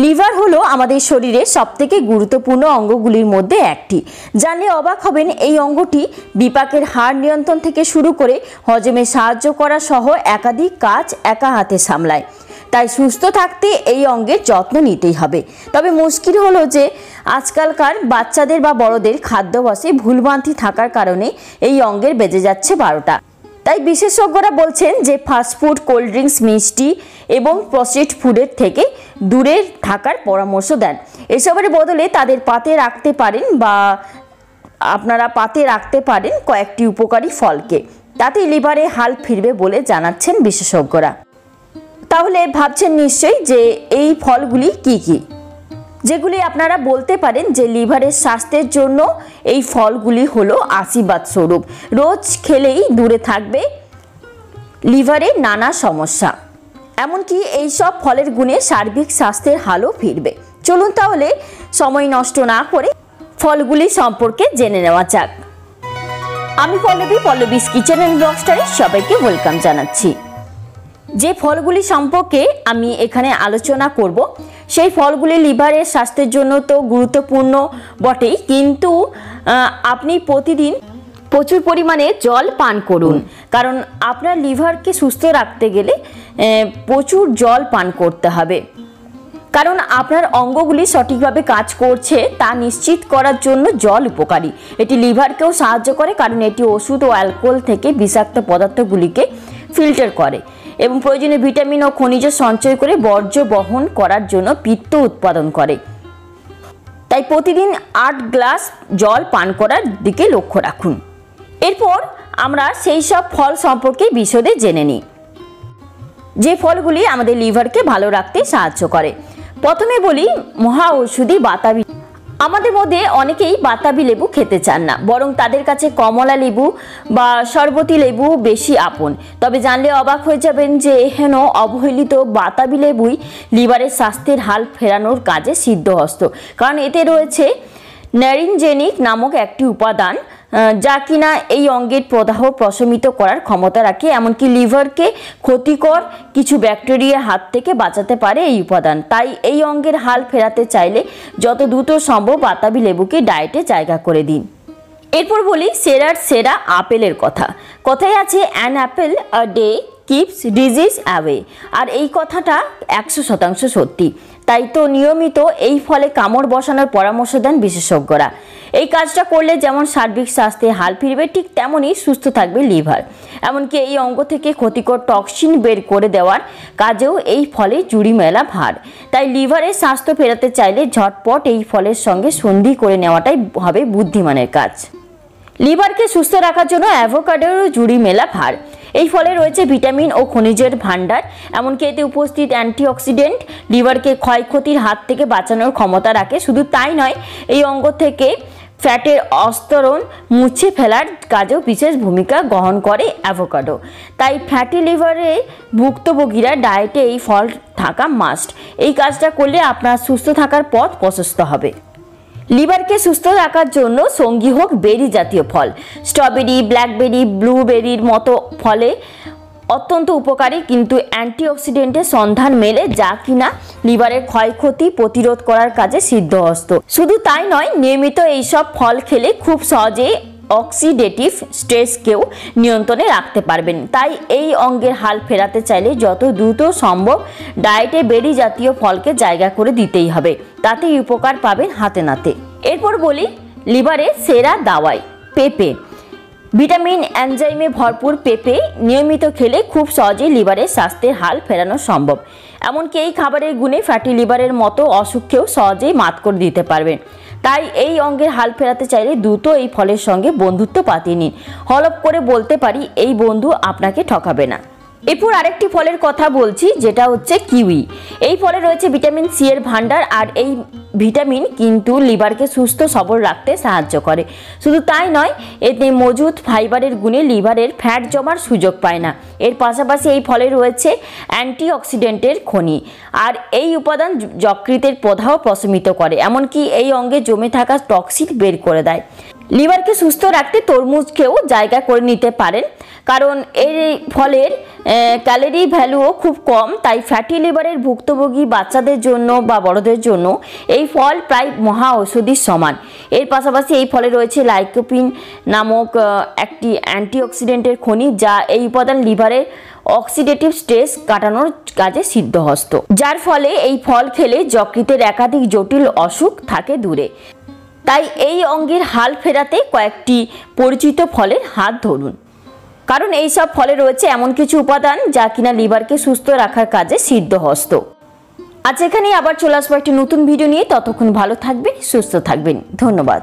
Liver হলো আমাদের শরীরের সবথেকে গুরুত্বপূর্ণ অঙ্গগুলির মধ্যে একটি। জানলে অবাক হবেন, এই অঙ্গটি বিপাকের হার নিয়ন্ত্রণ থেকে শুরু করে হজমে সাহায্য করা সহ একাধিক কাজ একা হাতে সামলায়। তাই সুস্থ থাকতে এই অঙ্গের যত্ন নিতেই হবে। তবে মুশকিল হলো যে আজকালকার বাচ্চাদের বা বড়দের খাদ্যাভ্যাসে ভুলভ্রান্তি থাকার কারণে এই অঙ্গের বেজে যাচ্ছে 12টা। তাই বিশেষজ্ঞরা বলছেন যে ফাস্টফুড, কোল্ড ড্রিঙ্কস, মিষ্টি এবং প্রসেসড ফুডের থেকে দূরে থাকার পরামর্শ দেন। এসবের বদলে তাদের পাতে রাখতে পারেন কয়েকটি উপকারী ফলকে। তাতে লিভারে হাল ফিরবে বলে জানাচ্ছেন বিশেষজ্ঞরা। তাহলে ভাবছেন নিশ্চয়ই যে এই ফলগুলি কি কি, যেগুলি আপনারা বলতে পারেন যে লিভারের স্বাস্থ্যের জন্য এই ফলগুলি হলো আশীর্বাদ স্বরূপ। রোজ খেলেই দূরে থাকবে লিভারের নানা সমস্যা। এমনকি এই সব ফলের গুণে সার্বিক স্বাস্থ্যের হালও ফিরবে। চলুন তাহলে সময় নষ্ট না করে ফলগুলি সম্পর্কে জেনে নেওয়া যাক। আমি পল্লবীস কিচেন অ্যান্ড ব্লগস্টারে সবাইকে ওয়েলকাম জানাচ্ছি। যে ফলগুলি সম্পর্কে আমি এখানে আলোচনা করব, সেই ফলগুলি লিভারের স্বাস্থ্যের জন্য তো গুরুত্বপূর্ণ বটেই, কিন্তু আপনি প্রতিদিন প্রচুর পরিমাণে জল পান করুন। কারণ আপনার লিভারকে সুস্থ রাখতে গেলে প্রচুর জল পান করতে হবে। কারণ আপনার অঙ্গগুলি সঠিকভাবে কাজ করছে তা নিশ্চিত করার জন্য জল উপকারী। এটি লিভারকেও সাহায্য করে, কারণ এটি ওষুধ ও অ্যালকোহল থেকে বিষাক্ত পদার্থগুলিকে ফিল্টার করে এবং প্রয়োজনীয় ভিটামিন ও খনিজ সঞ্চয় করে বর্জ্য বহন করার জন্য পিত্ত উৎপাদন করে। তাই প্রতিদিন 8 গ্লাস জল পান করার দিকে লক্ষ্য রাখুন। এরপর আমরা সেই সব ফল সম্পর্কে বিশদে জেনে নিই, যে ফলগুলি আমাদের লিভারকে ভালো রাখতে সাহায্য করে। প্রথমে বলি মহা ঔষধি বাতাবি। আমাদের মধ্যে অনেকেই বাতাবি লেবু খেতে চান না, বরং তাদের কাছে কমলা লেবু বা শরবতি লেবু বেশি আপন। তবে জানলে অবাক হয়ে যাবেন যে এহেন অবহেলিত বাতাবি লেবুই লিভারের স্বাস্থ্যের হাল ফেরানোর কাজে সিদ্ধহস্ত। কারণ এতে রয়েছে ন্যারিনজেনিক নামক একটি উপাদান, যা কিনা এই অঙ্গের প্রদাহ প্রশমিত করার ক্ষমতা রাখে। এমনকি লিভারকে ক্ষতিকর কিছু ব্যাকটেরিয়ার হাত থেকে বাঁচাতে পারে এই উপাদান। তাই এই অঙ্গের হাল ফেরাতে চাইলে যত দ্রুত সম্ভব বাতাবি লেবুকে ডায়েটে জায়গা করে দিন। এরপর বলি সেরা আপেলের কথা। কথায় আছে an apple a day keeps disease away, আর এই কথাটা 100% সত্যি। তাই তো নিয়মিত এই ফলে কামড় বসানোর পরামর্শ দেন বিশেষজ্ঞরা। এই কাজটা করলে যেমন সার্বিক স্বাস্থ্যে হাল ফিরবে, ঠিক তেমনই সুস্থ থাকবে লিভার। এমনকি এই অঙ্গ থেকে ক্ষতিকর টক্সিন বের করে দেওয়ার কাজেও এই ফলে জুড়ি মেলা ভার। তাই লিভারের স্বাস্থ্য ফেরাতে চাইলে ঝটপট এই ফলের সঙ্গে সন্ধি করে নেওয়াটাই হবে বুদ্ধিমানের কাজ। লিভারকে সুস্থ রাখার জন্য অ্যাভোকাডোরও জুড়ি মেলা ভার। এই ফলে রয়েছে ভিটামিন ও খনিজের ভাণ্ডার। এমনকি এতে উপস্থিত অ্যান্টিঅক্সিডেন্ট লিভারকে ক্ষয়ক্ষতির হাত থেকে বাঁচানোর ক্ষমতা রাখে। শুধু তাই নয়, এই অঙ্গ থেকে ফ্যাটের অস্তরণ মুছে ফেলার কাজেও বিশেষ ভূমিকা গ্রহণ করে অ্যাভোকাডো। তাই ফ্যাটি লিভারে ভুক্তভোগীরা ডায়েটে এই ফল থাকা মাস্ট। এই কাজটা করলে আপনার সুস্থ থাকার পথ প্রশস্ত হবে। লিভারকে সুস্থ রাখার জন্য সঙ্গী হোক বেরি জাতীয় ফল। স্ট্রবেরি, ব্ল্যাকবেরি, ব্লুবেরির মতো ফলে অত্যন্ত উপকারী কিন্তু অ্যান্টিঅক্সিডেন্টের সন্ধান মেলে, যা কিনা লিভারের ক্ষয়ক্ষতি প্রতিরোধ করার কাজে সিদ্ধহস্ত। শুধু তাই নয়, নিয়মিত এইসব ফল খেলে খুব সহজে অক্সিডেটিভ স্ট্রেসকেও নিয়ন্ত্রণে রাখতে পারবেন। তাই এই অঙ্গের হাল ফেরাতে চাইলে যত দ্রুত সম্ভব ডায়েটে বেরি জাতীয় ফলকে জায়গা করে দিতেই হবে। তাতেই উপকার পাবেন হাতে নাতে। এরপর বলি লিভারের সেরা দাওয়াই পেঁপে। ভিটামিন এনজাইমে ভরপুর পেঁপে নিয়মিত খেলে খুব সহজেই লিভারের স্বাস্থ্যের হাল ফেরানো সম্ভব। এমনকি এই খাবারের গুণে ফ্যাটি লিভারের মতো অসুখকেও সহজেই মাত করে দিতে পারবেন। তাই এই অঙ্গের হাল ফেরাতে চাইলে দ্রুত এই ফলের সঙ্গে বন্ধুত্ব পাতিয়ে নিন। হলপ করে বলতে পারি, এই বন্ধু আপনাকে ঠকাবে না। এরপর আরেকটি ফলের কথা বলছি, যেটা হচ্ছে কিউই। এই ফলে রয়েছে ভিটামিন সি এর ভাণ্ডার, আর এই ভিটামিন কিন্তু লিভারকে সুস্থ সবল রাখতে সাহায্য করে। শুধু তাই নয়, এতে মজুদ ফাইবারের গুণে লিভারের ফ্যাট জমার সুযোগ পায় না। এর পাশাপাশি এই ফলে রয়েছে অ্যান্টিঅক্সিডেন্টের খনি, আর এই উপাদান যকৃতের প্রদাহ প্রশমিত করে। এমনকি এই অঙ্গে জমে থাকা টক্সিন বের করে দেয়। লিভারকে সুস্থ রাখতে তরমুজকেও জায়গা করে নিতে পারেন, কারণ এই ফলের ক্যালোরি ভ্যালুও খুব কম। তাই ফ্যাটি লিভারের ভুক্তভোগী বাচ্চাদের জন্য বা বড়দের জন্য এই ফল প্রায় মহা ঔষধির সমান। এর পাশাপাশি এই ফলে রয়েছে লাইকোপিন নামক একটি অ্যান্টিঅক্সিডেন্টের খনিজ, যা এই উপাদান লিভারের অক্সিডেটিভ স্ট্রেস কাটানোর কাজে সিদ্ধহস্ত, যার ফলে এই ফল খেলে যকৃতের একাধিক জটিল অসুখ থাকে দূরে। তাই এই অঙ্গের হাল ফেরাতে কয়েকটি পরিচিত ফলের হাত ধরুন, কারণ এই সব ফলে রয়েছে এমন কিছু উপাদান যা কিনা লিভারকে সুস্থ রাখার কাজে সিদ্ধহস্ত। আজ এখানেই আবার চলে আসবো একটি নতুন ভিডিও নিয়ে। ততক্ষণ ভালো থাকবেন, সুস্থ থাকবেন। ধন্যবাদ।